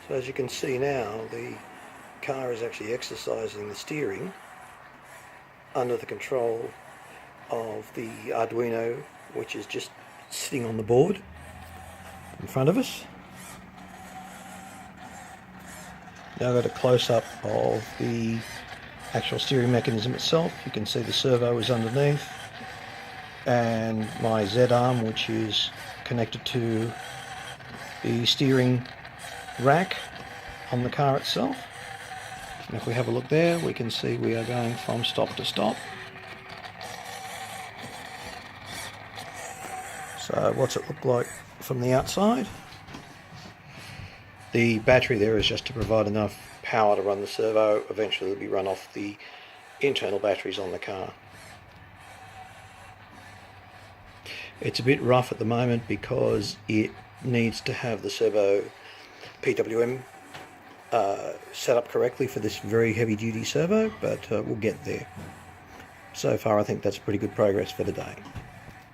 So as you can see now, the car is actually exercising the steering under the control of the Arduino, which is just sitting on the board in front of us. Now I've got a close-up of the actual steering mechanism itself. You can see the servo is underneath, and my Z arm, which is connected to the steering rack on the car itself. And if we have a look there, we can see we are going from stop to stop. So what's it look like from the outside? The battery there is just to provide enough power to run the servo. Eventually it'll be run off the internal batteries on the car. It's a bit rough at the moment because it needs to have the servo PWM set up correctly for this very heavy duty servo, but we'll get there. So far I think that's pretty good progress for today.